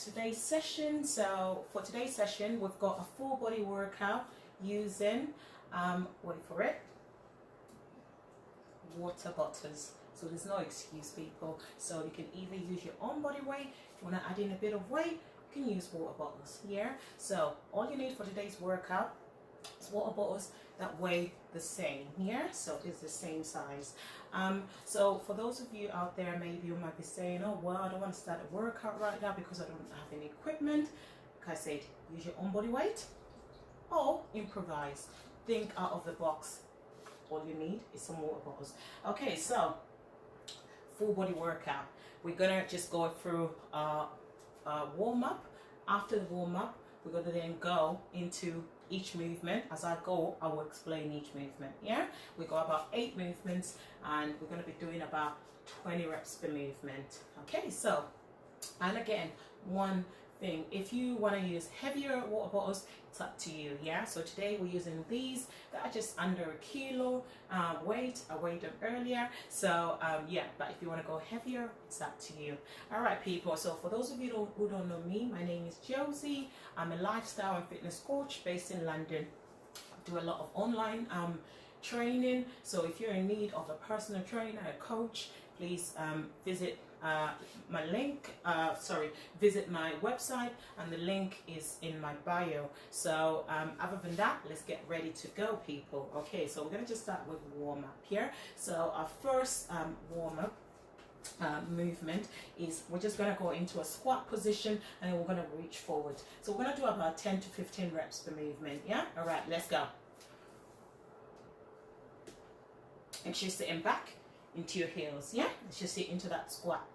today's session. So for today's session, we've got a full body workout using, wait for it, water bottles. So there's no excuse, people. So you can either use your own body weight. If you want to add in a bit of weight, you can use water bottles. Yeah. So all you need for today's workout is water bottles that weigh the same. Yeah. So it's the same size. So for those of you out there, maybe you might be saying, oh well, I don't want to start a workout right now because I don't have any equipment. Like I said, use your own body weight or improvise. Think out of the box. All you need is some water bottles. Okay, so full body workout. We're gonna just go through a warm up. After the warm up, we're gonna then go into each movement. As I go, I will explain each movement. Yeah, we got about 8 movements, and we're gonna be doing about 20 reps per movement. Okay, so, and again, one thing, if you want to use heavier water bottles, it's up to you. Yeah, so today we're using these that are just under a kilo weight. I weighed them earlier, so yeah, but if you want to go heavier, it's up to you. All right, people, so for those of you who don't know me, my name is Josie. I'm a lifestyle and fitness coach based in London. I do a lot of online training, so if you're in need of a personal trainer, a coach, please visit my link, visit my website, and the link is in my bio. So other than that, let's get ready to go, people. Okay, so we're going to just start with warm up here. So our first warm up movement is we're just going to go into a squat position, and then we're going to reach forward. So we're going to do about 10 to 15 reps per movement. Yeah, all right, let's go. Make sure you're sitting back into your heels. Yeah, let's just sit into that squat.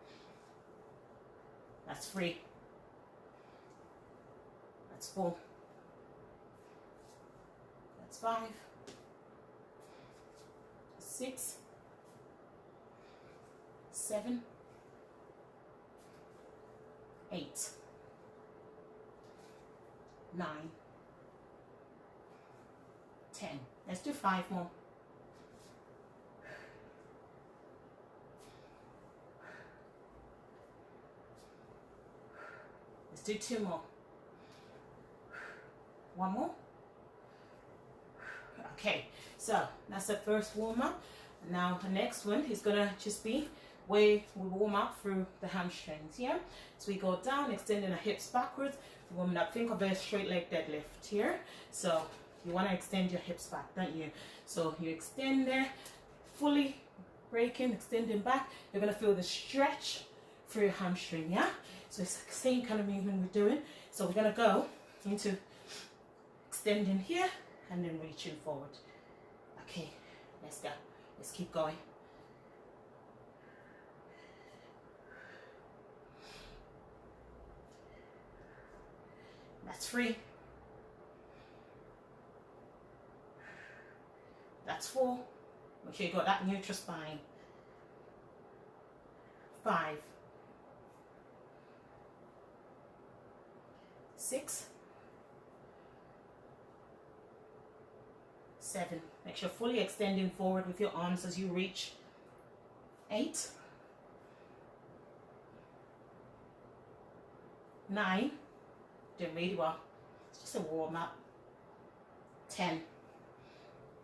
That's 3. That's 4. That's 5. 6. 7. 8. 9. 10. Let's do 5 more. Do 2 more. 1 more. Okay, so that's the first warm up. Now the next one is gonna just be where we warm up through the hamstrings. Yeah, so we go down, extending the hips backwards, warming up. Think of a straight leg deadlift here. So you want to extend your hips back, don't you? So you extend there, fully breaking, extending back. You're gonna feel the stretch through your hamstring. Yeah. So it's the same kind of movement we're doing. So we're going to go into extending here and then reaching forward. Okay, let's go. Let's keep going. That's 3. That's 4. Make sure you got that neutral spine. 5. 6. 7. Make sure fully extending forward with your arms as you reach. 8. 9. Doing really well. It's just a warm up. 10.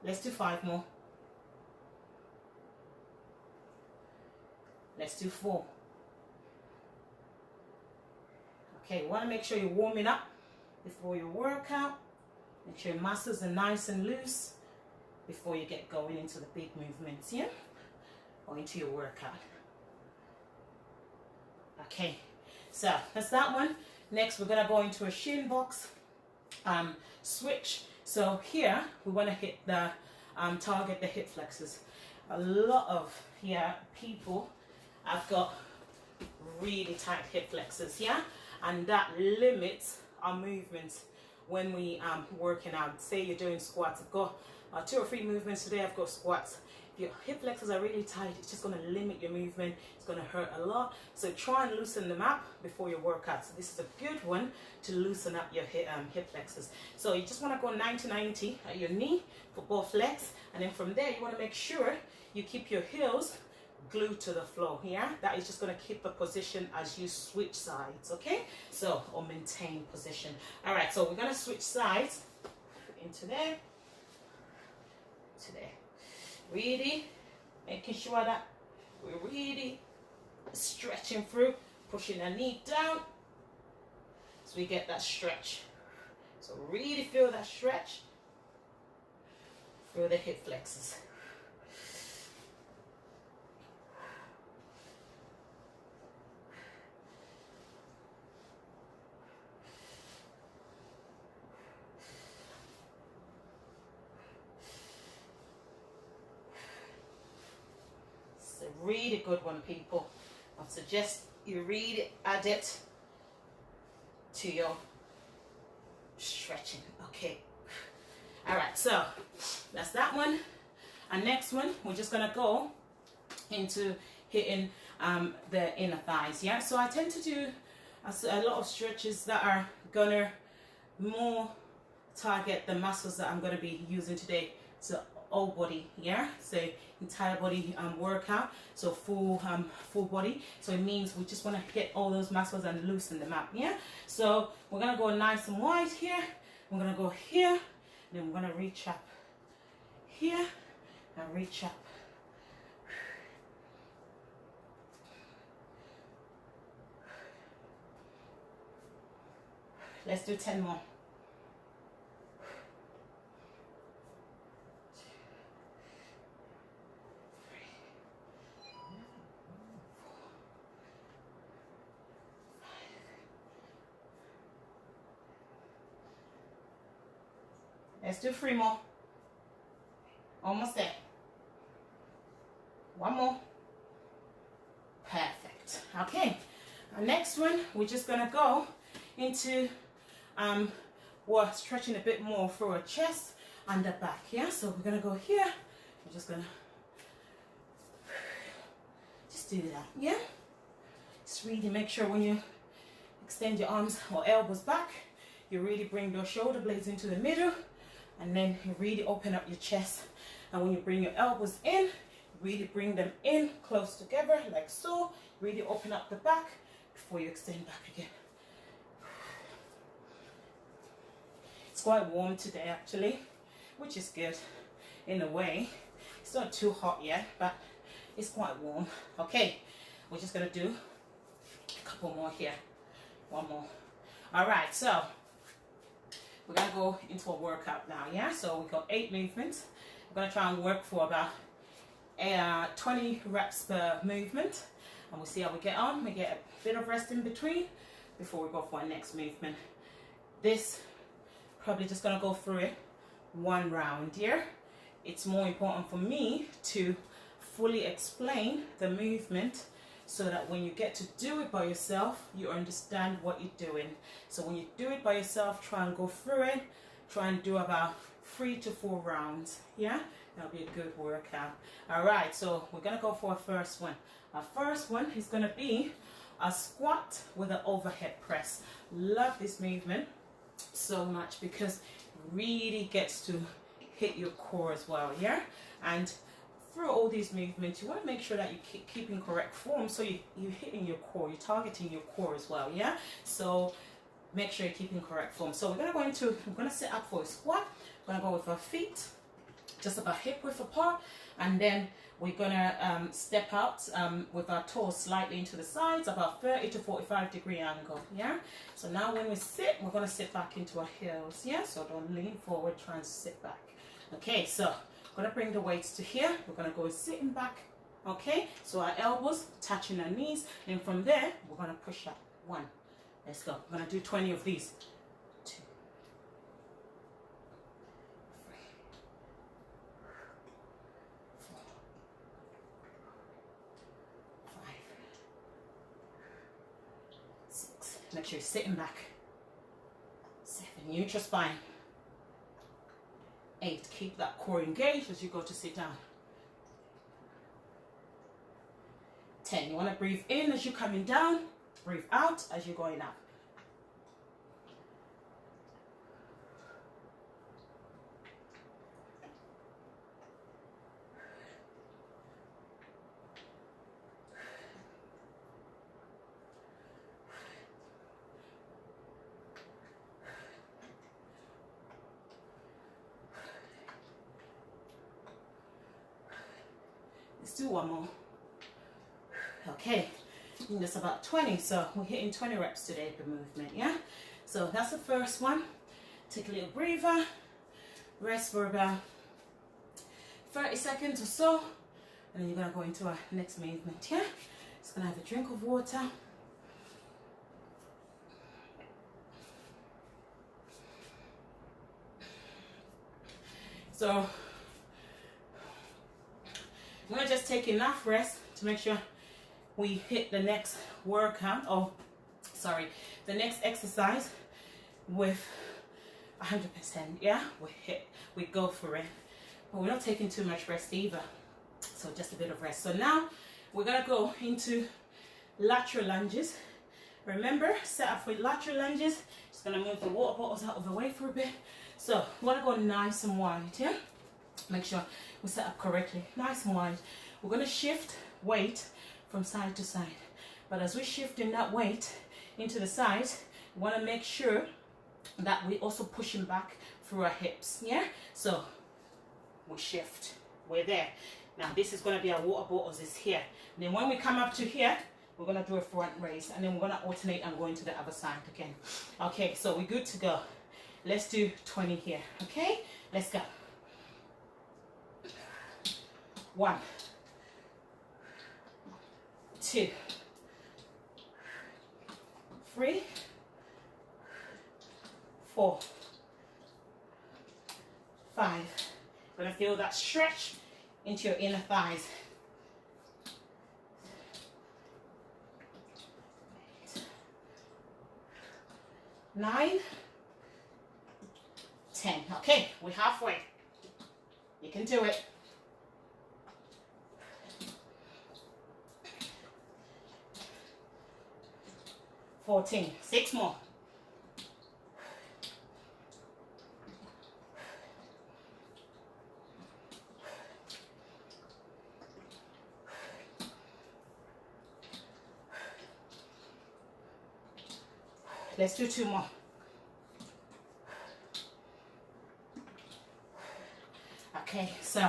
Let's do 5 more. Let's do 4. Okay, you want to make sure you're warming up before your workout. Make sure your muscles are nice and loose before you get going into the big movements, yeah? Or into your workout. Okay, so that's that one. Next, we're going to go into a shin box switch. So here, we want to hit the, target the hip flexors. A lot of people have got really tight hip flexors, yeah? And that limits our movements when we working out. Say you're doing squats. I've got 2 or 3 movements today. I've got squats. If your hip flexors are really tight, it's just going to limit your movement. It's going to hurt a lot. So try and loosen them up before your workout. So this is a good one to loosen up your hip flexors. So you just want to go 90-90 at your knee for both legs, and then from there you want to make sure you keep your heels glued to the floor. Yeah, that is just going to keep the position as you switch sides. Okay, so, or maintain position. All right, so we're going to switch sides into there, to there. Really making sure that we're really stretching through, pushing the knee down so we get that stretch. So really feel that stretch through the hip flexors. It's a really good one, people. I suggest you really add it to your stretching. Okay, all right, so that's that one. And next one, we're just gonna go into hitting the inner thighs. Yeah, so I tend to do a lot of stretches that are gonna more target the muscles that I'm gonna be using today. So all body, yeah, so entire body workout, so full body. So it means we just want to hit all those muscles and loosen them up. Yeah, so we're gonna go nice and wide here. We're gonna go here, then we're gonna reach up here and reach up. Let's do 10 more. Let's do 3 more. Almost there. 1 more. Perfect. Okay. Our next one, we're just gonna go into we're stretching a bit more through our chest and the back. Yeah. So we're gonna go here. We're just gonna just do that. Yeah. Just really make sure when you extend your arms or elbows back, you really bring those shoulder blades into the middle. And then you really open up your chest. And when you bring your elbows in, really bring them in close together like so. Really open up the back before you extend back again. It's quite warm today actually, which is good in a way. It's not too hot yet, but it's quite warm. Okay, we're just gonna do a couple more here. 1 more. All right, so we're gonna go into a workout now, yeah? So we've got 8 movements. We're gonna try and work for about 20 reps per movement. And we'll see how we get on. We get a bit of rest in between before we go for our next movement. This, probably just gonna go through it 1 round, yeah? It's more important for me to fully explain the movement so that when you get to do it by yourself, you understand what you're doing. So when you do it by yourself, try and go through it. Try and do about 3 to 4 rounds. Yeah, that'll be a good workout. All right, so we're gonna go for our first one. Our first one is gonna be a squat with an overhead press. Love this movement so much because it really gets to hit your core as well. Yeah, and through all these movements, you want to make sure that you keep in correct form, so you're hitting your core, you're targeting your core as well, yeah? So make sure you keep in correct form. So we're going to set up for a squat. We're going to go with our feet just about hip width apart, and then we're going to step out with our toes slightly into the sides, about 30 to 45 degree angle, yeah? So now when we sit, we're going to sit back into our heels, yeah? So don't lean forward, try and sit back. Okay, so we're going to bring the weights to here. We're going to go sitting back. Okay, so our elbows touching our knees, and from there we're going to push up. 1. Let's go. We're going to do 20 of these. 2, 3, 4, 5, 6. Make sure you're sitting back. 7. Neutral spine. 8. Keep that core engaged as you go to sit down. 10. You want to breathe in as you're coming down. Breathe out as you're going up. 9. do one more. Okay, I think that's about 20, so we're hitting 20 reps today per movement, yeah? So that's the first one. Take a little breather, rest for about 30 seconds or so, and then you're gonna go into our next movement, yeah? Just gonna have a drink of water. So I'm gonna just take enough rest to make sure we hit the next workout, or sorry, the next exercise with 100%, yeah? We go for it. But we're not taking too much rest either. So just a bit of rest. So now we're gonna go into lateral lunges. Remember, set up for lateral lunges. Just gonna move the water bottles out of the way for a bit. So we wanna go nice and wide, yeah? Make sure we set up correctly, nice and wide. We're gonna shift weight from side to side. But as we're shifting that weight into the sides, we wanna make sure that we're also pushing back through our hips, yeah? So we shift, we're there. Now this is gonna be our water bottles is here. And then when we come up to here, we're gonna do a front raise, and then we're gonna alternate and go into the other side again. Okay, so we're good to go. Let's do 20 here, okay? Let's go. 1, 2, 3, 4, 5. Gonna feel that stretch into your inner thighs. 9, 10. Okay, we're halfway. You can do it. 14. 6 more. 2 more. Okay, so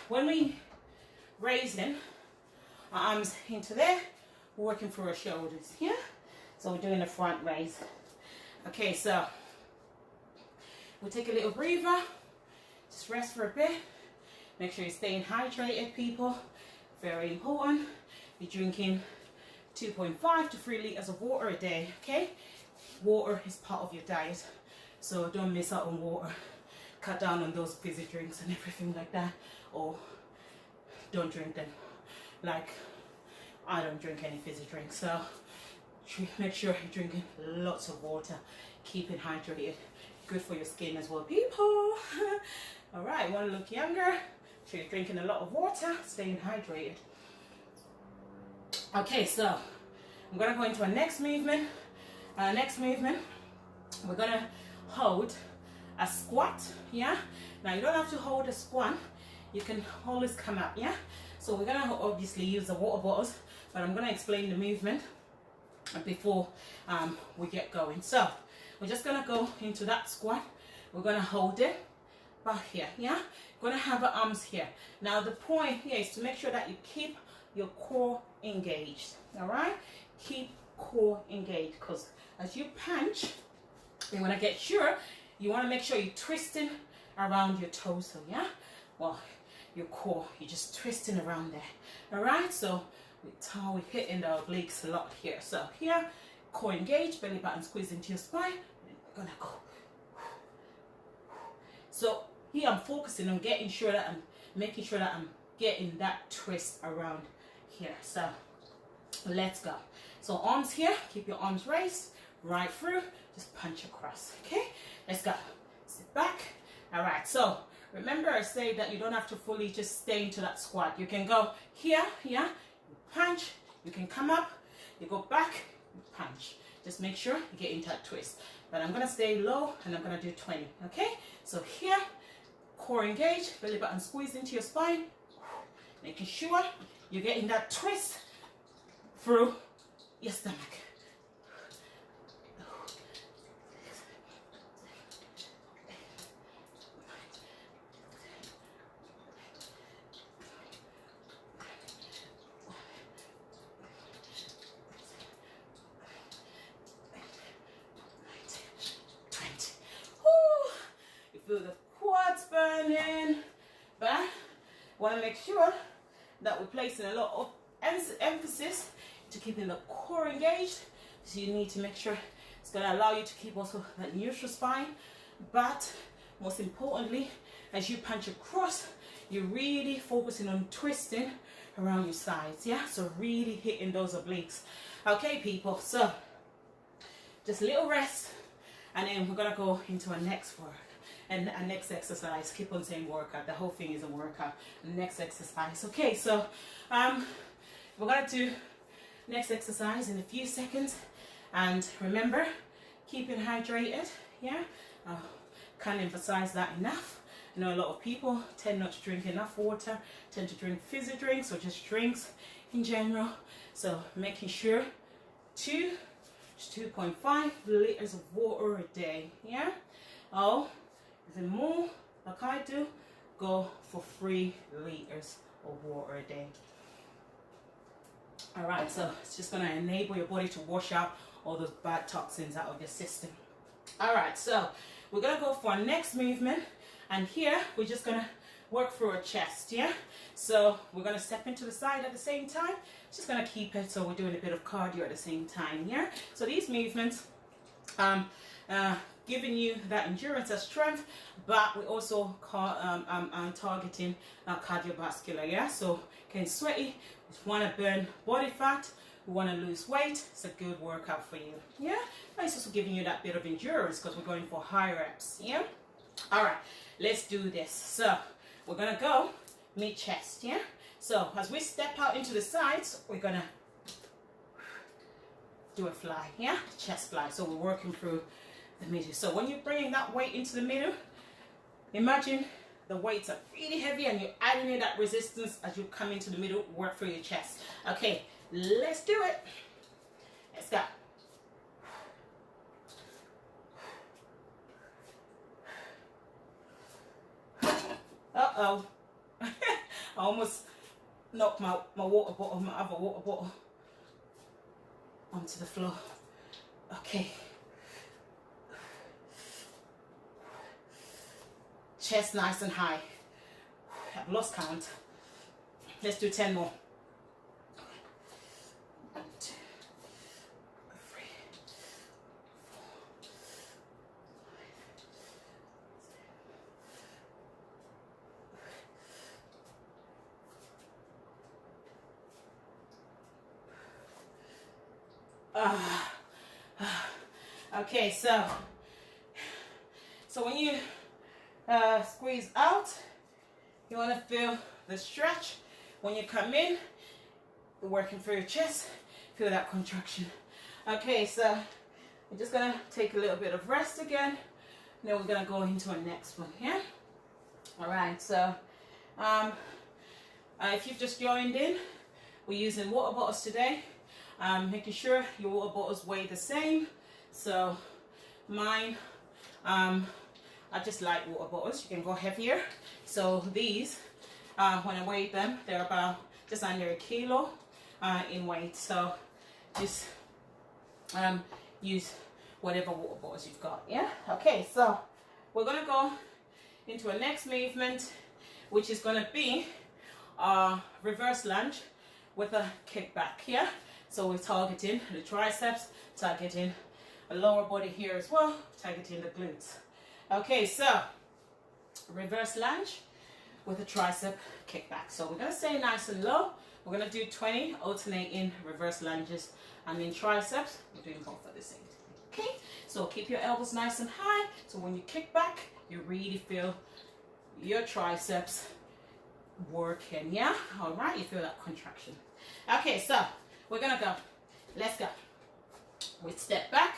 when we raise them, our arms into there, we're working through our shoulders, yeah? So we're doing a front raise. Okay, so we'll take a little breather, just rest for a bit. Make sure you're staying hydrated, people. Very important. You're drinking 2.5 to 3 liters of water a day, okay? Water is part of your diet, so don't miss out on water. Cut down on those fizzy drinks and everything like that, or don't drink them. Like, I don't drink any fizzy drinks, so make sure you're drinking lots of water. Keep it hydrated. Good for your skin as well, people. All right, want to look younger? Make sure you're drinking a lot of water, staying hydrated. Okay, so I'm gonna go into our next movement. We're gonna hold a squat, yeah? Now you don't have to hold a squat, you can always come up, yeah? So we're gonna obviously use the water bottles, but I'm gonna explain the movement before we get going. So we're just gonna go into that squat. We're gonna hold it back here, yeah? We're gonna have our arms here. Now the point here is to make sure that you keep your core engaged, all right? Keep core engaged, because as you punch, you want to get sure, you want to make sure you're twisting around your torso, yeah? Well, your core, you're just twisting around there, all right? So we're hitting the obliques a lot here. So here, core engaged, belly button squeeze into your spine. We're gonna go. So here I'm focusing on making sure that I'm getting that twist around here. So let's go. So arms here, keep your arms raised, right through, just punch across, okay? Let's go. Sit back. All right, so remember I say that you don't have to fully just stay into that squat. You can go here, yeah, you punch, you can come up, you go back, you punch. Just make sure you get into that twist. But I'm gonna stay low and I'm gonna do 20, okay? So here, core engaged, belly button squeeze into your spine, making sure you're getting that twist through your stomach. want to make sure that we're placing a lot of emphasis to keeping the core engaged. So you need to make sure it's going to allow you to keep also that neutral spine. But most importantly, as you punch across, you're really focusing on twisting around your sides. Yeah, so really hitting those obliques. Okay, people, so just a little rest, and then we're gonna go into our next work and our next exercise. Keep on saying workout, the whole thing is a workout. Next exercise. Okay, so we're gonna do next exercise in a few seconds, and remember, keeping hydrated. Yeah, can't emphasize that enough. I know a lot of people tend not to drink enough water, tend to drink fizzy drinks or just drinks in general. So making sure 2.5 liters of water a day. Yeah, or if it's more like I do, go for 3 liters of water a day. All right, so it's just going to enable your body to wash out all those bad toxins out of your system. All right, so we're going to go for our next movement, and here we're just going to work through our chest. Yeah, so we're going to step into the side at the same time. Just going to keep it so we're doing a bit of cardio at the same time. Yeah, so these movements giving you that endurance and strength, but we're also targeting cardiovascular. Yeah, so getting sweaty, we want to burn body fat, we want to lose weight. It's a good workout for you. Yeah, and it's also giving you that bit of endurance because we're going for high reps. Yeah, all right, let's do this. So we're gonna go mid chest. Yeah, so as we step out into the sides, we're gonna do a fly. Yeah, chest fly. So we're working through the middle. So when you're bringing that weight into the middle, imagine the weights are really heavy and you're adding in that resistance as you come into the middle, work through your chest. Okay, let's do it. Let's go. Uh-oh. I almost knocked my water bottle, my other water bottle, onto the floor. Okay. Chest nice and high. I've lost count. Let's do 10 more. 1, 2, 3, 4, 5. Okay, so when you squeeze out, you want to feel the stretch. When you come in, you're working through your chest, feel that contraction. Okay, so we're just gonna take a little bit of rest again, and then we're gonna go into our next one. Yeah, all right, so if you've just joined in, we're using water bottles today, making sure your water bottles weigh the same. So mine, I just like water bottles. You can go heavier. So these, when I weigh them, they're about just under 1 kilo in weight. So just use whatever water bottles you've got. Yeah. Okay. So we're gonna go into our next movement, which is gonna be reverse lunge with a kickback. Yeah. So we're targeting the triceps, targeting the lower body here as well, targeting the glutes. Okay, so reverse lunge with a tricep kickback. So we're going to stay nice and low. We're going to do 20 alternating reverse lunges, and then triceps, we're doing both at the same time. Okay, so keep your elbows nice and high. So when you kick back, you really feel your triceps working. Yeah, all right, you feel that contraction. Okay, so we're going to go. Let's go. We step back.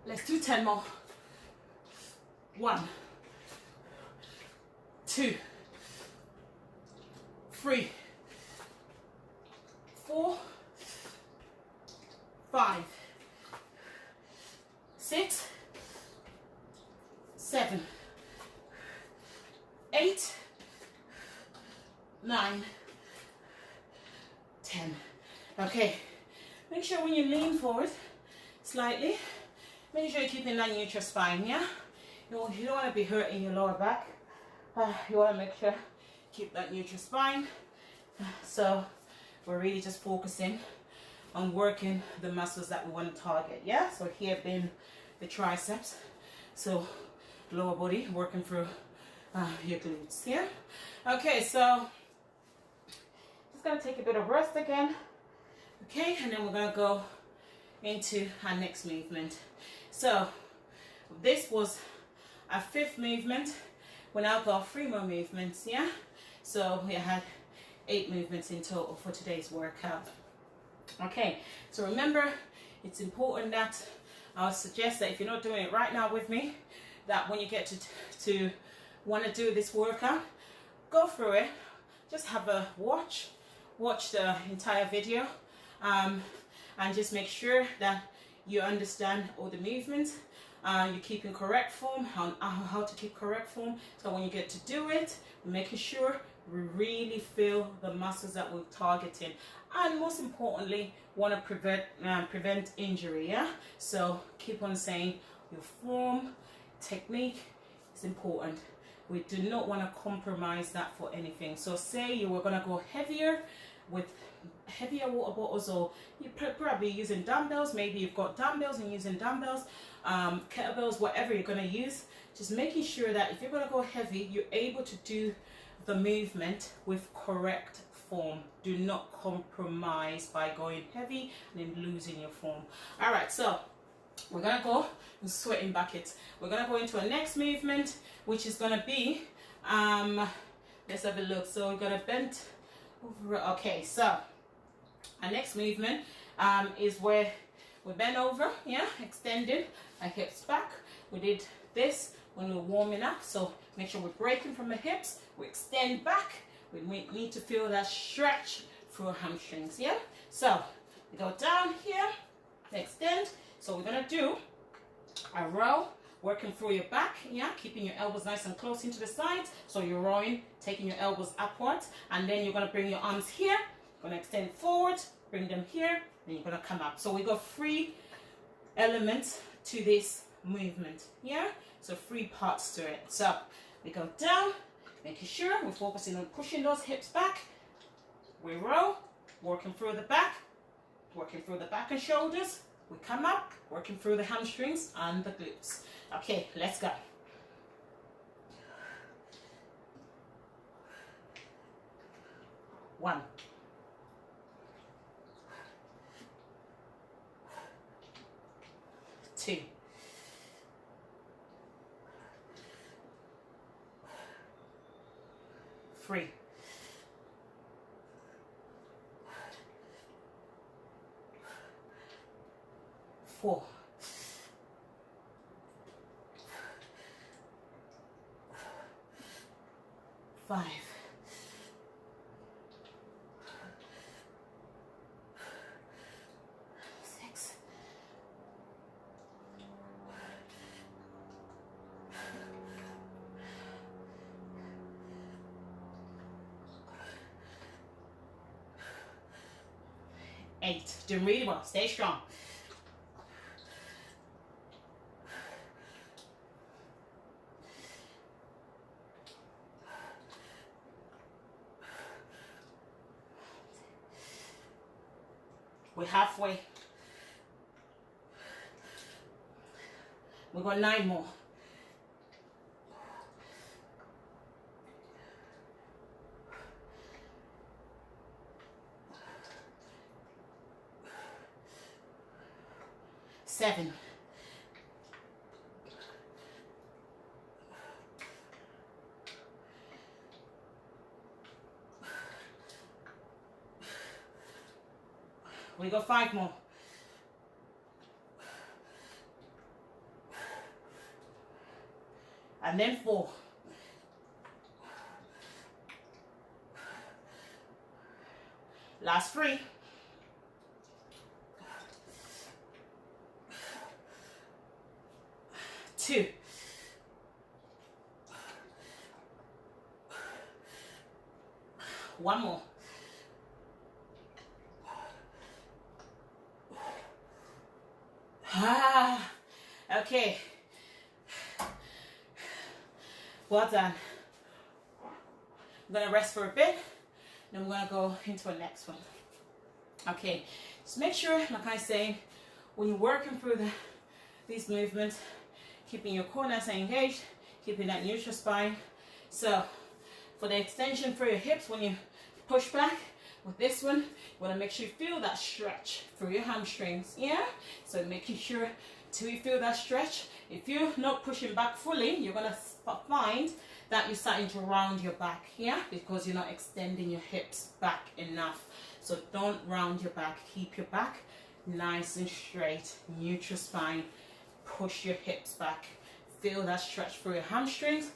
Let's do 10 more. 1, 2, 3, 4, 5, 6, 7, 8, 9, 10. Okay, make sure when you lean forward slightly, make sure you're keeping that neutral spine, yeah? You don't want to be hurting your lower back. You want to make sure keep that neutral spine. So we're really just focusing on working the muscles that we want to target, yeah? So here being the triceps, so lower body working through your glutes, yeah? Okay, so just gonna take a bit of rest again, okay? And then we're gonna go into our next movement. So this was our 5th movement. We now got 3 more movements, yeah? So we had 8 movements in total for today's workout. Okay, so remember, it's important that I would suggest that if you're not doing it right now with me, that when you get to want to do this workout, go through it, just have a watch the entire video, and just make sure that you understand all the movements. You keep in correct form, how to keep correct form, so when you get to do it, we're making sure we really feel the muscles that we're targeting, and most importantly, want to prevent injury, yeah? So keep on saying your form, technique is important. We do not want to compromise that for anything. So say you were going to go heavier with heavier water bottles, or you probably using dumbbells, maybe you've got dumbbells and using dumbbells, kettlebells, whatever you're going to use, just making sure that if you're going to go heavy, you're able to do the movement with correct form. Do not compromise by going heavy and then losing your form. All right, so we're going to go in sweating buckets. We're going to go into our next movement, which is going to be, let's have a look. So we're going to bend over. Okay, so our next movement is where we bend over, yeah, extended our hips back. We did this when we were warming up, so make sure we're breaking from the hips. We extend back. We need to feel that stretch through our hamstrings, yeah? So we go down here, extend. So we're gonna do a row, working through your back, yeah, keeping your elbows nice and close into the sides. So you're rowing, taking your elbows upwards, and then you're gonna bring your arms here, gonna extend forward, bring them here, and you're gonna come up. So we got 3 elements to this movement, yeah? So 3 parts to it. So we go down, making sure we're focusing on pushing those hips back. We row, working through the back and shoulders. We come up, working through the hamstrings and the glutes. Okay, let's go. One. 2. 3. 4. 5. 6. 8. Doing really well. Stay strong. 9. We're halfway. We've got 9 more. 7. 5 more. And then 4. Last 3. 2. One more. Okay. Well done. I'm gonna rest for a bit, then we're gonna go into the next one. Okay, just make sure, like I say, when you're working through these movements, keeping your core nice and engaged, keeping that neutral spine. So for the extension for your hips, when you push back with this one, you want to make sure you feel that stretch through your hamstrings. Yeah, so making sure till you feel that stretch. If you're not pushing back fully, you're gonna find that you're starting to round your back, yeah, because you're not extending your hips back enough. So don't round your back, keep your back nice and straight, neutral spine, push your hips back, feel that stretch through your hamstrings.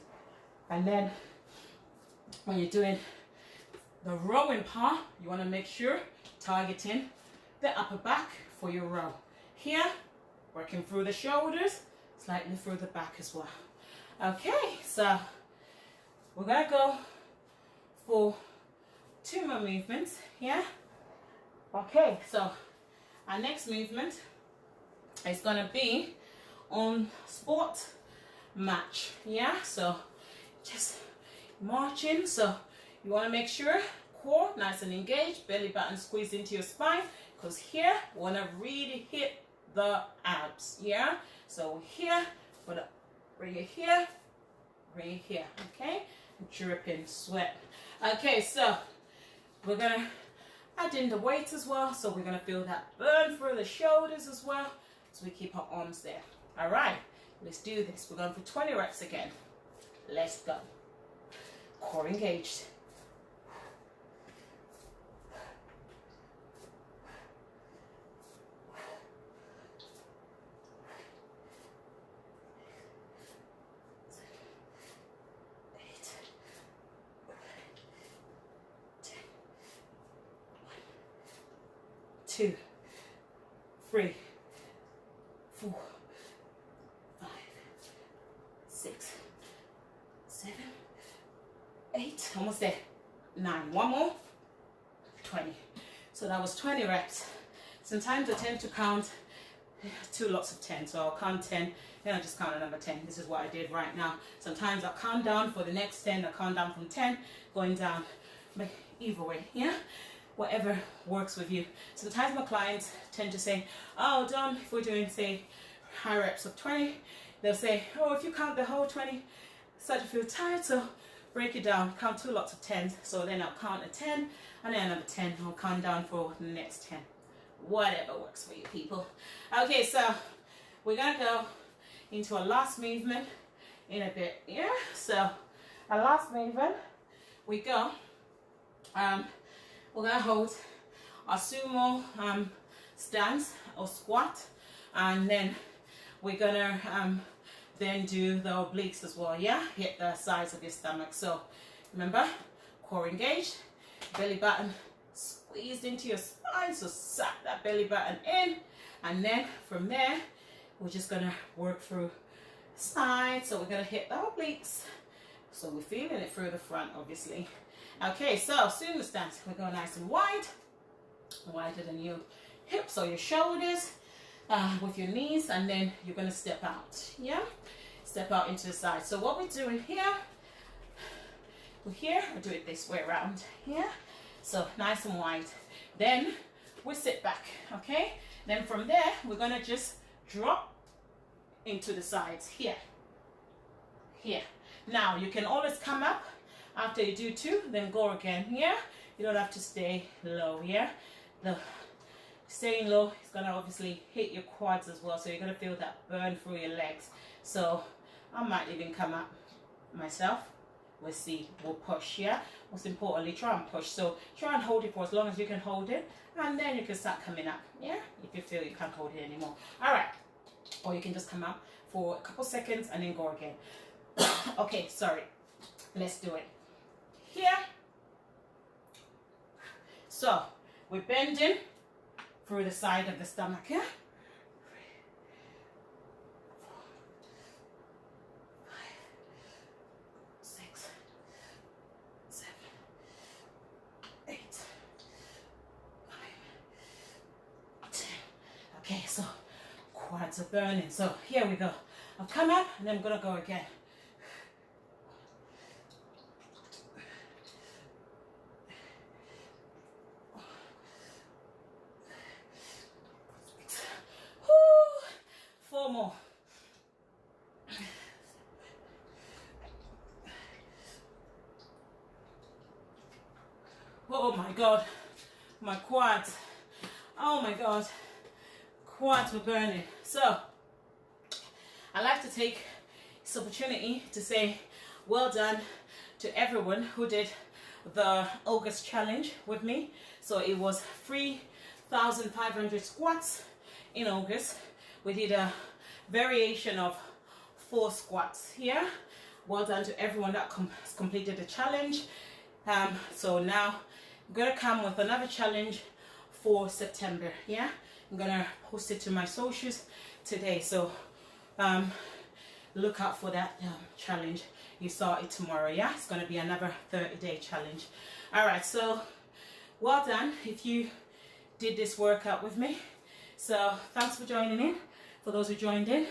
And then when you're doing the rowing part, you want to make sure targeting the upper back for your row. Here, working through the shoulders, slightly through the back as well. Okay, so we're gonna go for 2 more movements here. Okay, so our next movement is gonna be on sport match. Yeah, so just marching. So you want to make sure core nice and engaged, belly button squeezed into your spine, because here we want to really hit the abs. Yeah, so here, bring it here, bring it here. Okay, dripping sweat. Okay, so we're gonna add in the weights as well, so we're gonna feel that burn through the shoulders as well, so we keep our arms there. All right, let's do this. We're going for 20 reps again. Let's go. Core engaged. Two, 3, 4, 5, 6, 7, 8, almost there, 9, one more, 20. So that was 20 reps. Sometimes I tend to count 2 lots of 10, so I'll count 10, then I just count another 10. This is what I did right now. Sometimes I'll count down for the next 10, I'll count down from 10, going down, but either way, yeah? Whatever works with you. Sometimes my clients tend to say, oh, Dawn, if we're doing, say, high reps of 20, they'll say, oh, if you count the whole 20, start to feel tired, so break it down, count 2 lots of 10s. So then I'll count a 10, and then another 10, I'll count down for the next 10. Whatever works for you, people. Okay, so we're gonna go into our last movement in a bit, yeah? So our last movement, we go, we're gonna hold our sumo stance or squat, and then we're gonna then do the obliques as well, yeah? Hit the sides of your stomach. So remember, core engaged, belly button squeezed into your spine, so suck that belly button in, and then from there, we're just gonna work through sides. So we're gonna hit the obliques, so we're feeling it through the front, obviously. Okay, so sumo stance, we go nice and wide, wider than your hips or your shoulders, with your knees, and then you're going to step out, yeah? Step out into the side. So what we're doing here, I do it this way around, yeah? So nice and wide. Then we sit back, okay? Then from there, we're going to just drop into the sides, here. Now, you can always come up. After you do 2, then go again, yeah? You don't have to stay low, yeah? The staying low is gonna obviously hit your quads as well, so you're gonna feel that burn through your legs. So I might even come up myself. We'll see, we'll push, yeah? Most importantly, try and push. So try and hold it for as long as you can hold it, and then you can start coming up, yeah? If you feel you can't hold it anymore. All right, or you can just come up for a couple seconds and then go again. Okay, sorry, let's do it. Here, so we're bending through the side of the stomach, yeah? 3, 4, quads are burning. So here we go. I'll come up and then I'm gonna go again. Woo. 4 more. Oh my God, my quads. Oh my God, quads were burning. So I like to take this opportunity to say well done to everyone who did the August challenge with me. So it was 3,500 squats in August. We did a variation of 4 squats here. Well done to everyone that has completed the challenge. So now I'm gonna come with another challenge for September. Yeah, I'm gonna post it to my socials today. So look out for that challenge. You start it tomorrow. Yeah, it's gonna be another 30-day challenge. All right, so well done if you did this workout with me. So thanks for joining in, for those who joined in.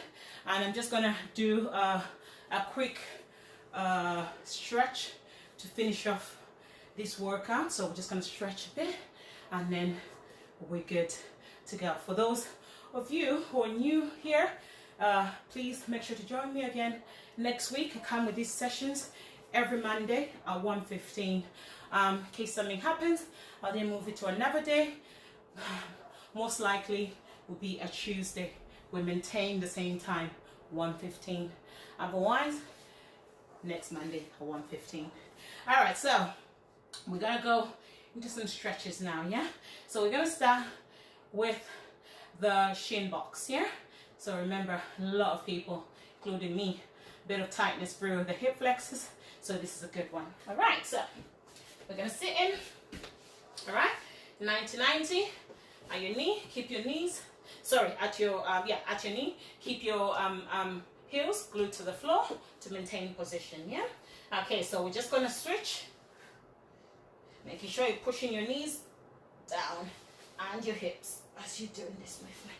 And I'm just gonna do a quick stretch to finish off this workout. So we're just going to stretch a bit and then we're good to go. For those of you who are new here, please make sure to join me again next week. I come with these sessions every Monday at 1:15. In case something happens, I'll then move it to another day. Most likely will be a Tuesday. We maintain the same time, 1:15. Otherwise, next Monday at 1:15. All right, so we're gonna go into some stretches now. Yeah, so we're gonna start with the shin box. Yeah, so remember, a lot of people, including me, a bit of tightness through the hip flexors, so this is a good one. All right, so we're gonna sit in. All right, 90-90 at your knee. Keep your knees, sorry, at your at your knee. Keep your heels glued to the floor to maintain position. Yeah, okay, so we're just gonna switch, making sure you're pushing your knees down and your hips as you're doing this movement.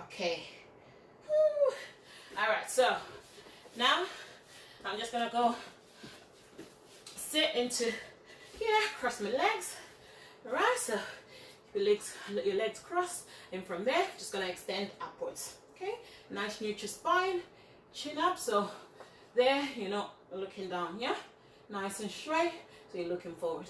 Okay. Whew. All right, so now I'm just gonna go sit into here, cross my legs. All right, so let your legs cross, and from there just gonna extend upwards. Okay, nice neutral spine, chin up, so there you're not looking down. Yeah, nice and straight, so you're looking forward.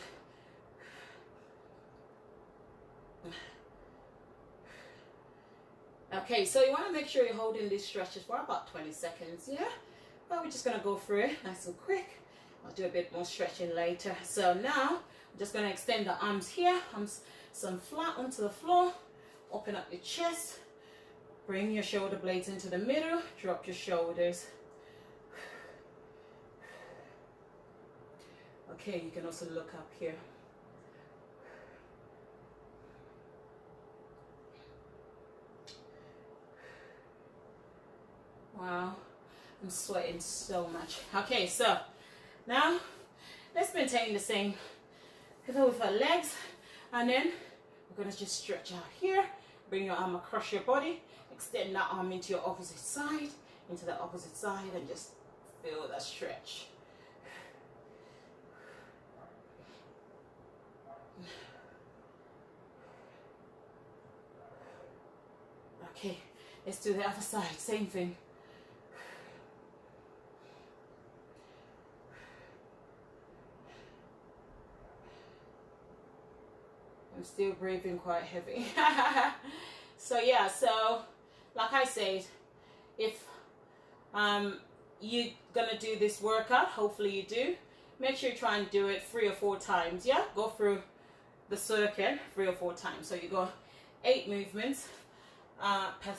Okay, so you want to make sure you're holding these stretches for about 20 seconds, yeah? But we're just going to go through it nice and quick. I'll do a bit more stretching later. So now, I'm just going to extend the arms here, arms some flat onto the floor, open up your chest, bring your shoulder blades into the middle, drop your shoulders. Okay, you can also look up here. Wow, I'm sweating so much. Okay, so now let's maintain the same pivot with our legs, and then we're gonna just stretch out here. Bring your arm across your body, extend that arm into your opposite side, into the opposite side, and just feel that stretch. Okay, let's do the other side, same thing. I'm still breathing quite heavy. So yeah, so like I said, if you're gonna do this workout, hopefully you do, make sure you try and do it 3 or 4 times. Yeah, go through the circuit 3 or 4 times, so you go 8 movements per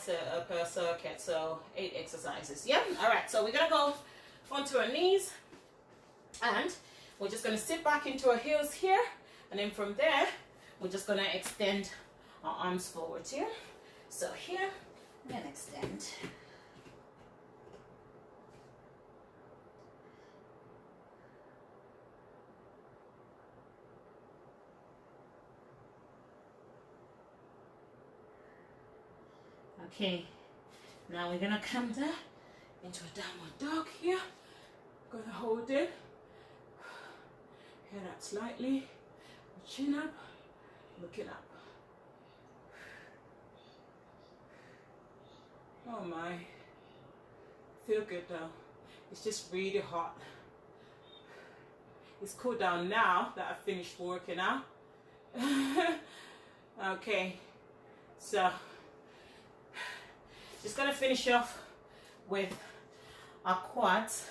circuit, so 8 exercises. Yeah, all right, so we're gonna go onto our knees, and we're just gonna sit back into our heels here, and then from there we're just gonna extend our arms forward here. So here, and extend. Okay, now we're gonna come down into a downward dog here. Gonna hold it. Head up slightly. Chin up. Looking up. Oh my. Feel good though. It's just really hot. It's cooled down now that I finished working out. Okay, so just gonna finish off with our quads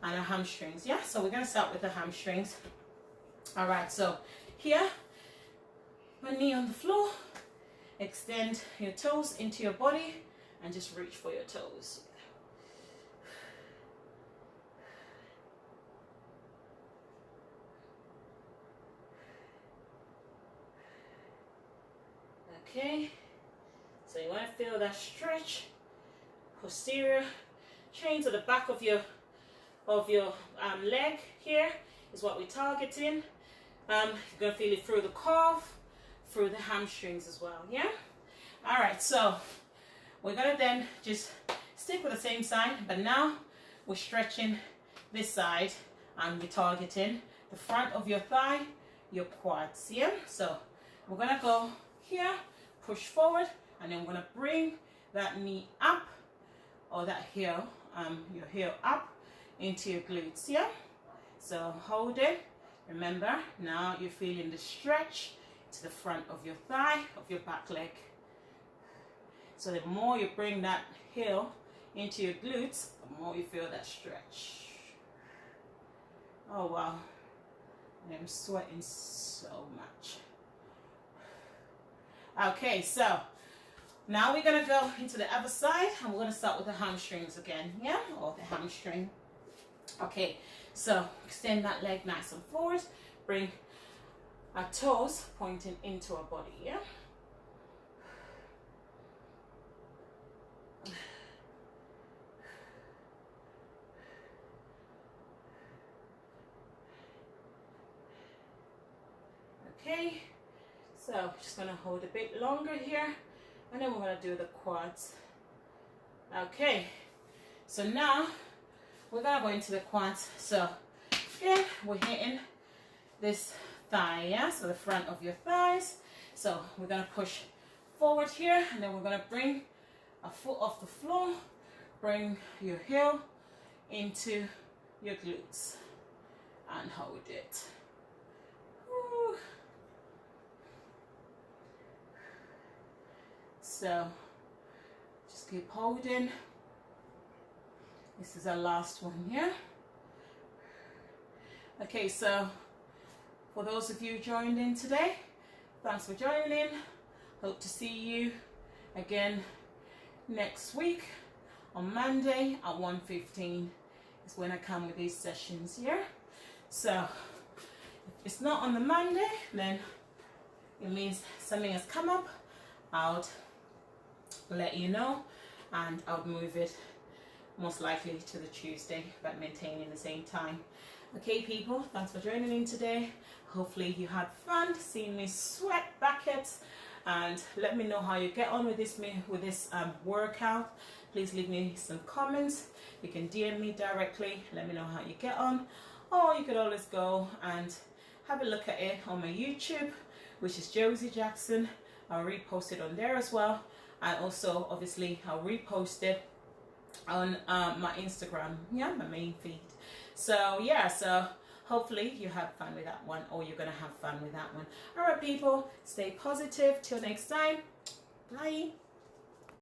and our hamstrings. Yeah, so we're gonna start with the hamstrings. All right, so here, one knee on the floor, extend your toes into your body and just reach for your toes. Okay, so you want to feel that stretch. Posterior chain to the back of your leg here is what we're targeting. You're going to feel it through the calf, through the hamstrings as well, yeah? All right, so we're going to then just stick with the same side, but now we're stretching this side and we're targeting the front of your thigh, your quads, yeah? So we're going to go here, push forward, and then we're going to bring that knee up, or that heel, your heel up into your glutes, yeah? So hold it. Remember, now you're feeling the stretch to the front of your thigh, of your back leg. So the more you bring that heel into your glutes, the more you feel that stretch. Oh wow, I'm sweating so much. Okay, so now we're gonna go into the other side and we're gonna start with the hamstrings again, yeah? Or the hamstring. Okay, so extend that leg nice and forward, bring our toes pointing into our body, yeah? Okay, so just gonna hold a bit longer here, and then we're gonna do the quads. Okay, so now we're gonna go into the quads. So again, we're hitting this thigh, yeah? So the front of your thighs. So we're gonna push forward here, and then we're gonna bring a foot off the floor, bring your heel into your glutes, and hold it. Woo. So just keep holding. This is our last one here. Okay, so for those of you joined in today, thanks for joining in. Hope to see you again next week on Monday at 1:15 is when I come with these sessions here. So if it's not on the Monday, then it means something has come up. I'll let you know, and I'll move it most likely to the Tuesday, but maintaining the same time. Okay people, thanks for joining in today. Hopefully you had fun seeing me sweat buckets, and let me know how you get on with this workout. Please leave me some comments. You can DM me directly, let me know how you get on, or you could always go and have a look at it on my YouTube, which is Josie Jackson. I'll repost it on there as well, and also obviously I'll repost it on my Instagram, yeah, my main feed. So yeah, so hopefully you had fun with that one, or you're gonna have fun with that one. All right people, stay positive till next time. Bye.